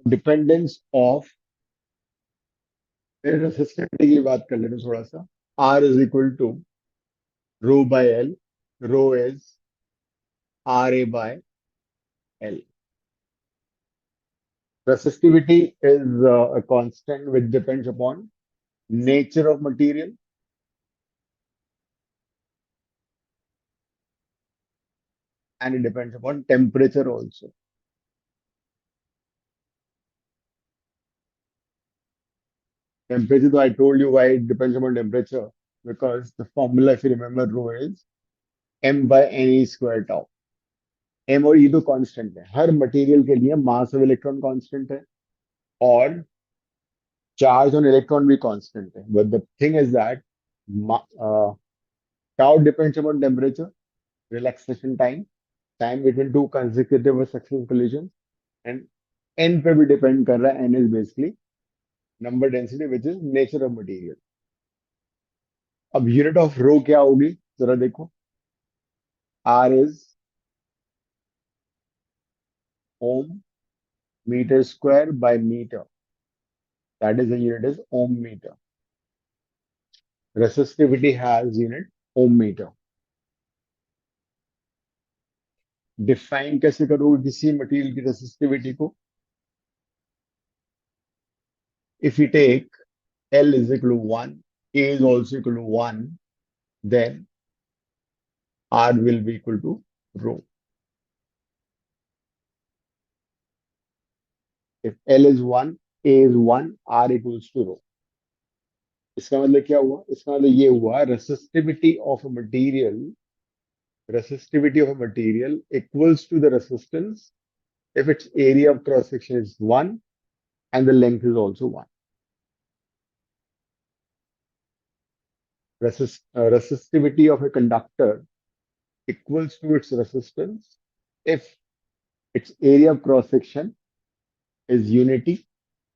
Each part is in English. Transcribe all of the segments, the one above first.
Dependence of, resistivity की बात कर लेते हैं थोड़ा सा. R is equal to rho by L. Rho is RA by L. Resistivity is a constant which depends upon nature of material and it depends upon temperature also. Temperature, though I told you why it depends upon temperature, because the formula, if you remember, rho is m by ne square tau. M और E तो constant है. हर material के लिए mass of electron constant है और charge on electron भी constant है. But the thing is that tau depends upon temperature, relaxation time, time between two consecutive or successive collisions, and n पे भी डिपेंड कर रहा है. n is basically number density which is nature of material. अब unit of रो क्या होगी जरा देखो. R is ohm meter square by meter. That is the unit is ohm meter. Resistivity has unit ohm meter. Define कैसे करोगे किसी material की resistivity को. If you take L is equal to 1, A is also equal to 1, then R will be equal to rho. If L is 1, A is 1, R equals to rho. इसका मतलब क्या हुआ. इसका मतलब ये हुआ resistivity of a material equals to the resistance if its area of cross section is 1 and the length is also 1. Resistivity of a conductor equals to its resistance if its area of cross section is unity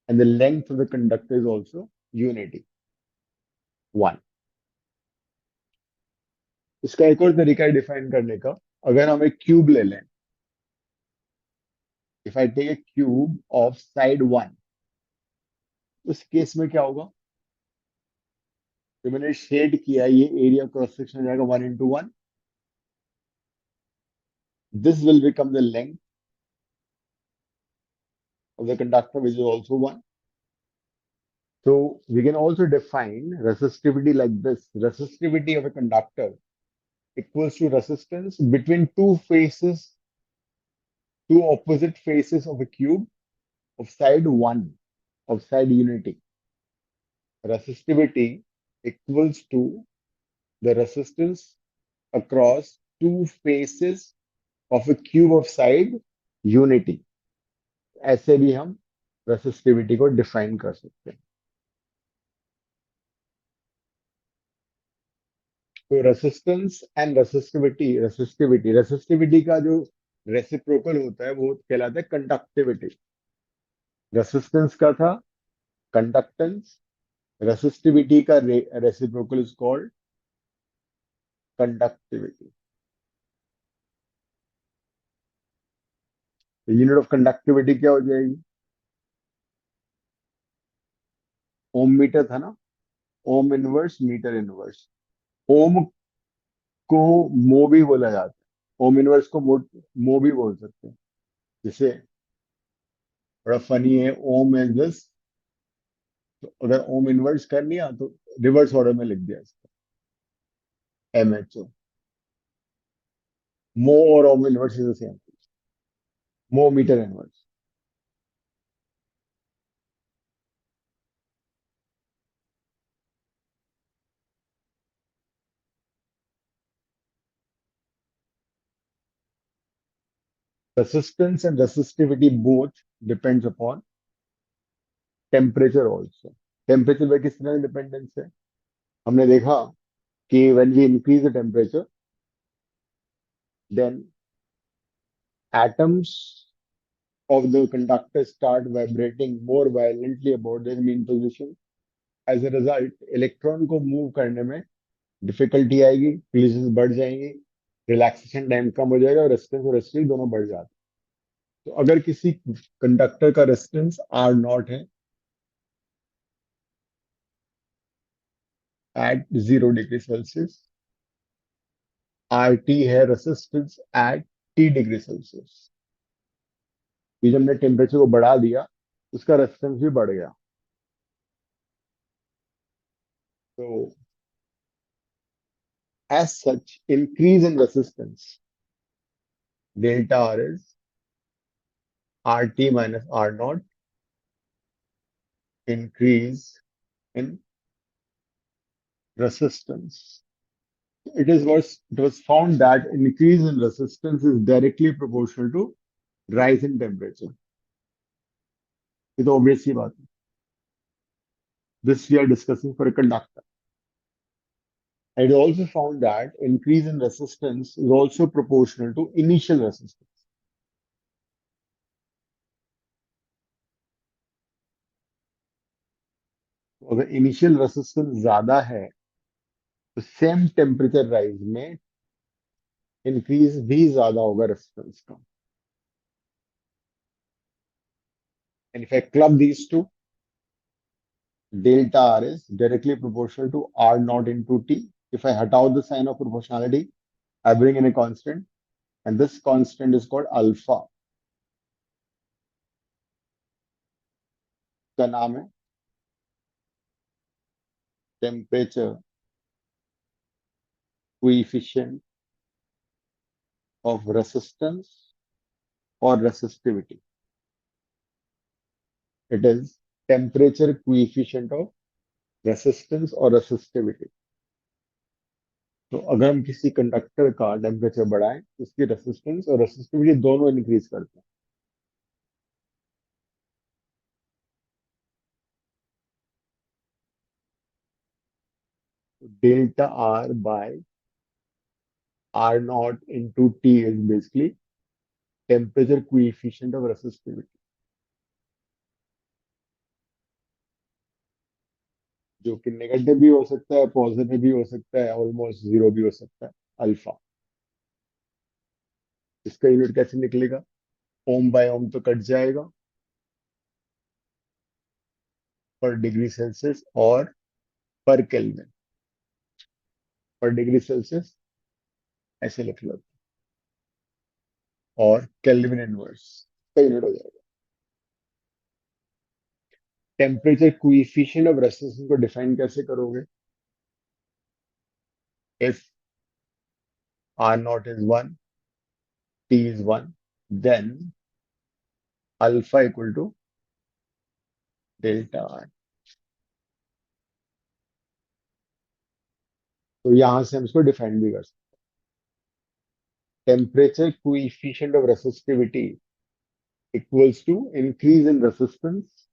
and the length of the conductor is also unity 1. इसका एक और तरीका है define करने का. अगर हम एक क्यूब ले लें, if I take a cube of side 1, उस केस में क्या होगा. तो मैंने शेड किया, ये एरिया क्रॉस सेक्शन हो जाएगा 1 into 1. This will become the length of the conductor, which is also 1. So we can also define resistivity like this. Resistivity of a conductor equals to resistance between two faces, two opposite faces of a cube of side 1, of side unity. Resistivity equals to the resistance across two faces of a cube of side unity. ऐसे भी हम resistivity को define कर सकते हैं. तो resistance and resistivity का जो रेसिप्रोकल होता है वो कहलाता है कंडक्टिविटी. रेसिस्टेंस का था कंडक्टेंस, रेसिस्टिविटी का reciprocal is called conductivity. Unit of conductivity क्या हो जाएगी. ओम मीटर था ना. Ohm inverse metre inverse. Ohm को मो भी बोला जाता है. ओम इनवर्स को मो भी बोल सकते हैं. जैसे बड़ा फनी है, ओम इज दिस. तो अगर ओम इनवर्स कर लिया तो रिवर्स ऑर्डर में लिख दिया इसको MHO. मो और ohm inverse is the same. Mho metre inverse. Resistance and resistivity both depends upon temperature also. Temperature पे किस तरह डिपेंडेंस है. हमने देखा कि when we increase the temperature, then atoms of the conductor start vibrating more violently about their mean position. As a result, electron को move करने में डिफिकल्टी आएगी, collisions बढ़ जाएंगी, रिलैक्सेशन टाइम कम हो जाएगा और रेजिस्टेंस और रेसिस्टिविटी दोनों बढ़ जाते हैं. तो अगर किसी कंडक्टर का रेजिस्टेंस आर नॉट है at 0 degree Celsius, R T है resistance at T degree Celsius, ये जब हमने टेम्परेचर को बढ़ा दिया उसका रेजिस्टेंस भी बढ़ गया. तो as such increase in resistance delta R is RT minus R naught increase in resistance. It was found that increase in resistance is directly proportional to rise in temperature. ये तो obvious सी बात है. This we are discussing for a conductor. And it also found that increase in resistance is also proportional to initial resistance. तो अगर initial resistance ज्यादा है तो same temperature rise में इंक्रीज भी ज्यादा होगा रेजिस्टेंस का. And if I club these two, delta R is directly proportional to R naught into T. If I hatao the sign of proportionality, I bring in a constant, and this constant is called alpha. का नाम है temperature coefficient of resistance or resistivity. It is temperature coefficient of resistance or resistivity. तो अगर हम किसी conductor का temperature बढ़ाएं तो उसकी रेसिस्टेंस और रेसिस्टिविटी दोनों इंक्रीज करते हैं. Delta R by R naught into T is basically temperature coefficient of resistivity, जो कि नेगेटिव भी हो सकता है, पॉजिटिव भी हो सकता है, ऑलमोस्ट जीरो भी हो सकता है. अल्फा, इसका यूनिट कैसे निकलेगा? ओम बाय ओम तो कट जाएगा, पर डिग्री सेल्सियस और पर केल्विन. पर डिग्री सेल्सियस ऐसे लिख लो, और केल्विन इनवर्स का यूनिट हो जाएगा. टेम्परेचर कोएफिशिएंट ऑफ रेजिस्टेंस को डिफाइन कैसे करोगे? If R naught is 1, T is 1, then alpha equal to delta R. तो यहां से हम इसको डिफाइन भी कर सकते हैं. Temperature coefficient of resistivity equals to increase in resistance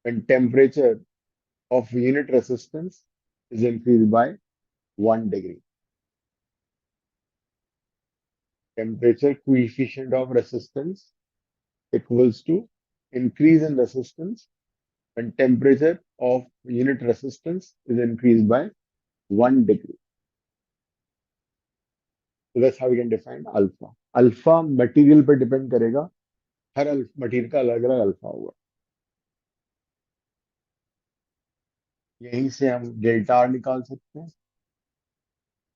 when temperature of unit resistance is increased by 1 degree. Temperature coefficient of resistance equals to increase in resistance when temperature of unit resistance is increased by 1 degree. So that's how we can define alpha. Alpha material पर depend करेगा, हर material का अलग अलग alpha होगा. यहीं से हम delta R निकाल सकते हैं.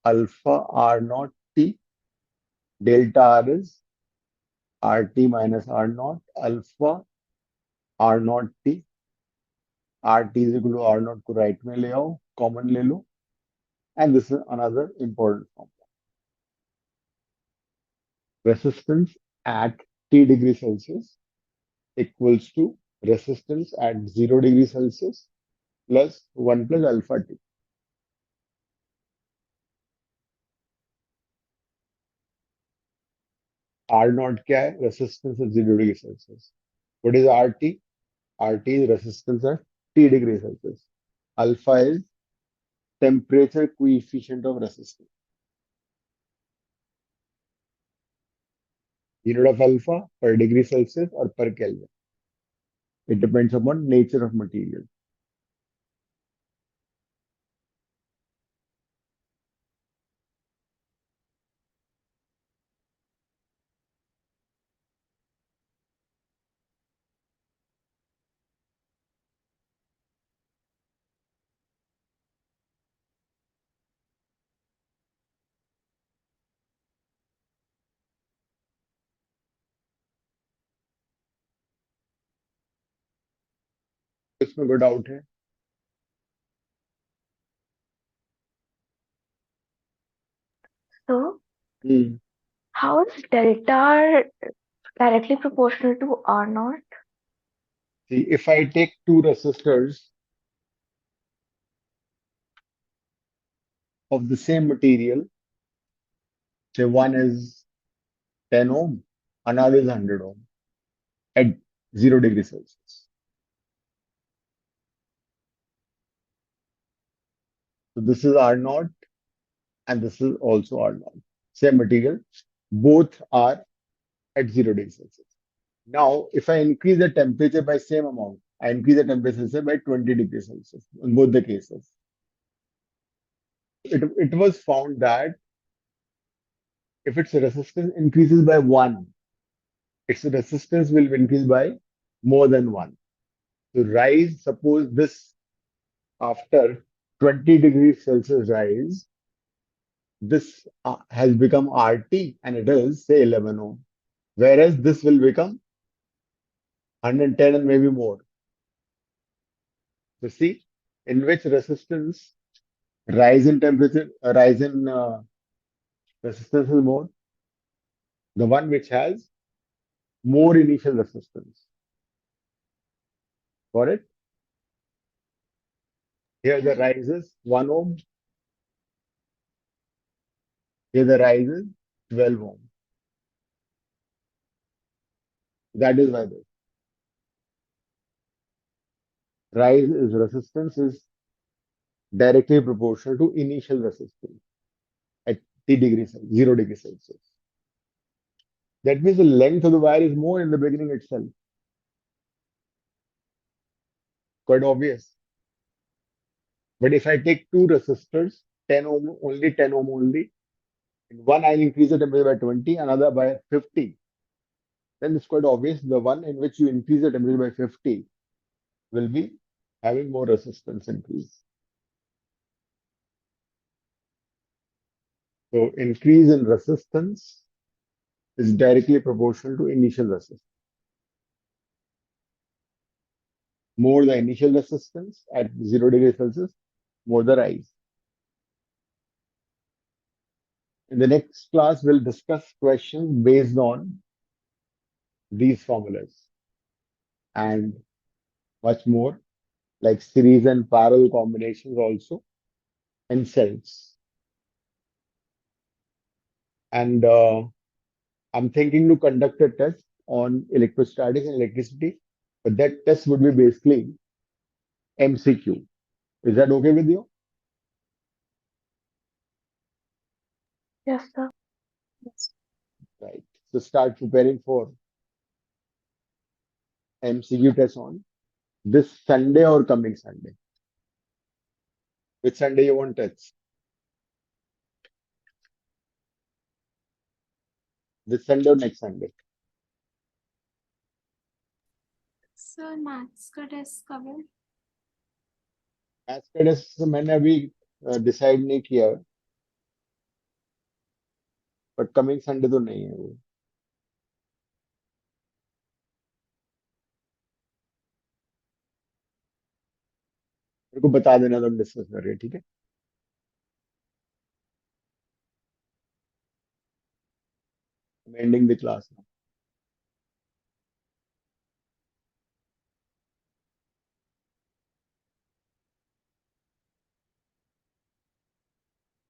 Alpha R nought T, delta R is R T minus R nought alpha R nought T. R T is equal to R nought को राइट में ले आओ, कॉमन ले लो, and this is another important formula. Resistance at T degree Celsius equals to resistance at 0 degree Celsius plus 1 plus alpha T. R nought क्या है? Resistance at 0 degree Celsius. What is R T? RT is resistance at T degree Celsius. Alpha is temperature coefficient of resistance. Unit of alpha per degree Celsius or per Kelvin. It depends upon nature of material. इसमें कोई doubt है? So, hmm. how is delta directly proportional to R naught? See, if I take two resistors of the same material, say one is 10 ohm, another is 100 ohm at 0 degrees Celsius. So this is R naught and this is also R naught. Same material, both are at 0 degrees Celsius. Now, if I increase the temperature by same amount, I increase the temperature say, by 20 degrees Celsius in both the cases. It was found that if its resistance increases by one, its resistance will increase by more than one. So rise, suppose this after 20 degrees Celsius rise, this has become RT and it is say 11 ohm. Whereas this will become 110 and maybe more. So see, in which resistance rise in temperature, rise in resistance is more, the one which has more initial resistance. Got it? Here the rise is 1 ohm, here the rise is 12 ohm. That is why the rise is resistance is directly proportional to initial resistance at T degrees, 0 degrees Celsius. That means the length of the wire is more in the beginning itself. Quite obvious. But if I take two resistors, 10 ohm only, 10 ohm only, in one I'll increase the temperature by 20, another by 50. Then it's quite obvious the one in which you increase the temperature by 50 will be having more resistance increase. So increase in resistance is directly proportional to initial resistance. More the initial resistance at 0 degrees Celsius, more the rise. In the next class, we'll discuss questions based on these formulas and much more, like series and parallel combinations also, and cells. And I'm thinking to conduct a test on electrostatics and electricity, but that test would be basically MCQ. Is that okay with you? Yes, sir. Right. So start preparing for MCQ test on this Sunday or coming Sunday. Which Sunday you want tests? This Sunday or next Sunday? Sir maths का test कब है? Maths का test मैंने अभी decide नहीं किया, but coming Sunday तो नहीं है वो। मेरे को बता देना, तुम डिस्कस कर रहे हैं, ठीक है? Ending the class.